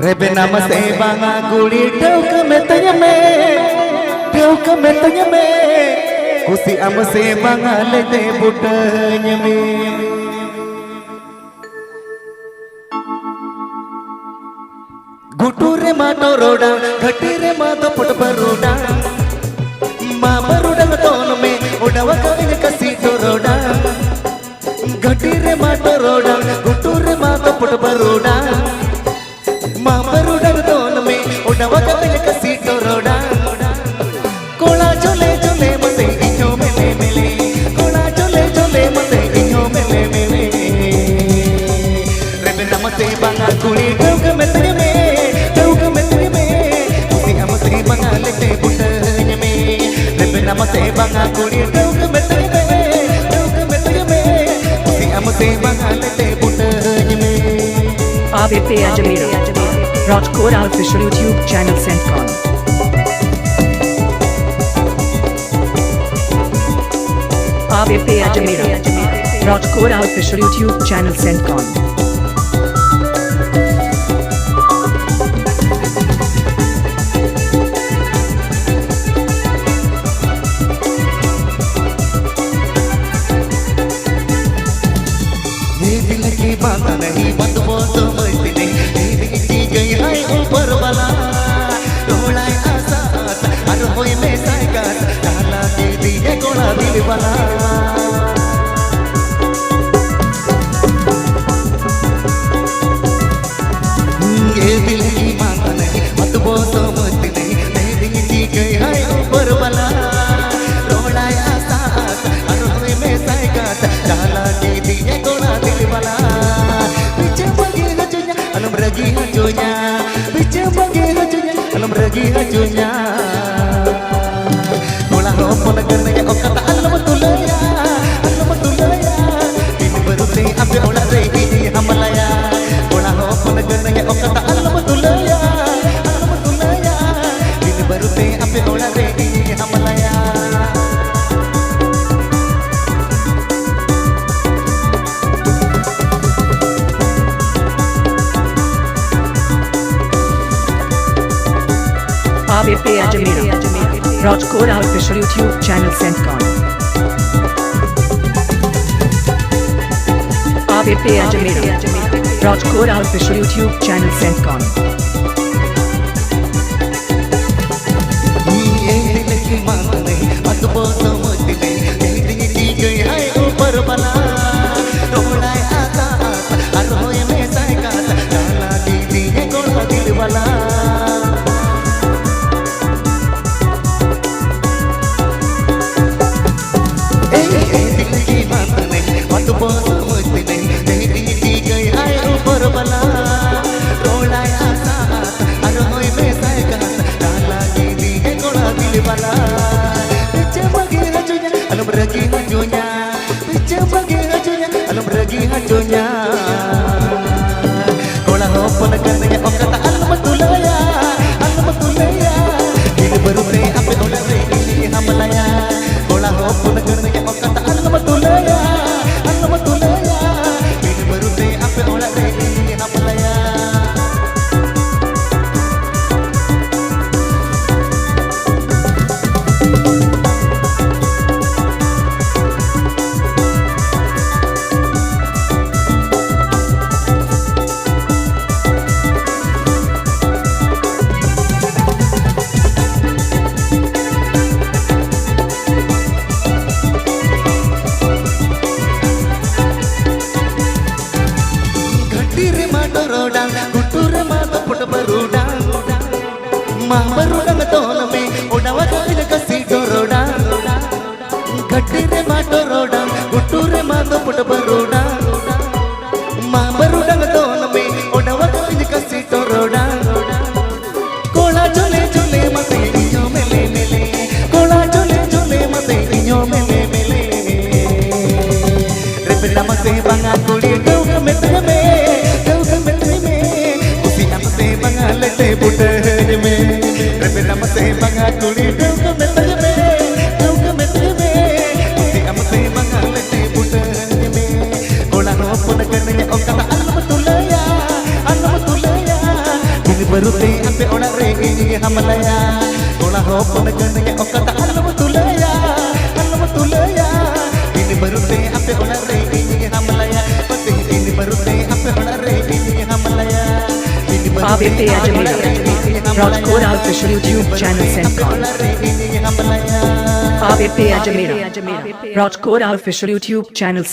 Rebe nama se banga guli 꽍𝚅 me kusi ama se banga lete butanya me guture mato roda ghatire mato put baroda ma baroda ton me udawa kavin kasi roda ghatire mato roda guture mato put baroda Mambaruda don me udawa kavin kasi roda kola jole jole mate inyo mele mele kola jole jole mate inyo mele mele rebe namate banga kuli 꽍𝚅 me usi amase banga lete butanya me rebe namate banga kuli 꽍𝚅 me usi amase banga lete butanya me 𝙍𝙊𝙏 𝙍𝙁RA official YouTube channel 𝑐𝑜N 𝙍𝙊𝙏 𝙍𝙁RA official YouTube channel 𝑐𝑜N ये दिल की बात नहीं मत वो समझती नहीं तेरी दी गई है ऊपर वाला रोलाए आसात हर होए में साइकात डाला दे दी है कोड़ा दिल वाला ये दिल की बात नहीं मत वो समझती नहीं तेरी दी गई है ऊपर वाला रोलाए आसात हर होए में साइकात डाला दे दी है कोड़ा दिल वाला alam ragi hajunya bice bagi hajunya alam ragi hajunya bola hopon ganaya okata alam tulaya ini berute ape ola re ini hamalaya bola hopon ganaya okata alam tulaya ini berute ape ola re ini hamalaya 𝙍𝙊𝙏 𝙍𝙁RA official YouTube channel 𝑐𝑜N 𝙍𝙊𝙏 𝙍𝙁RA official YouTube channel 𝑐𝑜N ये दिल की बात नहीं मत वो समझती नहीं तेरी दी गई है ऊपर वाला रोलाए आसात हर होए में साइकात डाला दी है कोड़ा दिल वाला दिल की बात नहीं मत वो समझती नहीं तेरी दी गई है ऊपर वाला रोलाए आसात हर होए में साइकात डाला दी है कोड़ा दिल वाला bice bagi hajunya alam ragi hajunya bice bagi hajunya alam ragi hajunya kola hopon ganaya okata alam tulaya ini berute ape ola re ini hamalaya kola hopon ganaya okata alam tulaya ini berute ape ola re ini hamalaya ghatire mato roda guture mato put baroda ma baroda ton me udawa kavin kasi roda ghatire mato roda guture mato put baroda ma baroda ton me udawa kavin kasi roda kola jole jole mate inyo mele mele kola jole jole mate inyo mele mele rebe namase banga kuli 꽍𝚅 me berute ape ona re ini hamlaya ona hopon gange okata alum tulaya ini berute ape ona re ini hamlaya pati ini berute ape ona re ini hamlaya ABP Ajamera Rajkot official YouTube channel Santali ABP Ajamera Rajkot official YouTube channel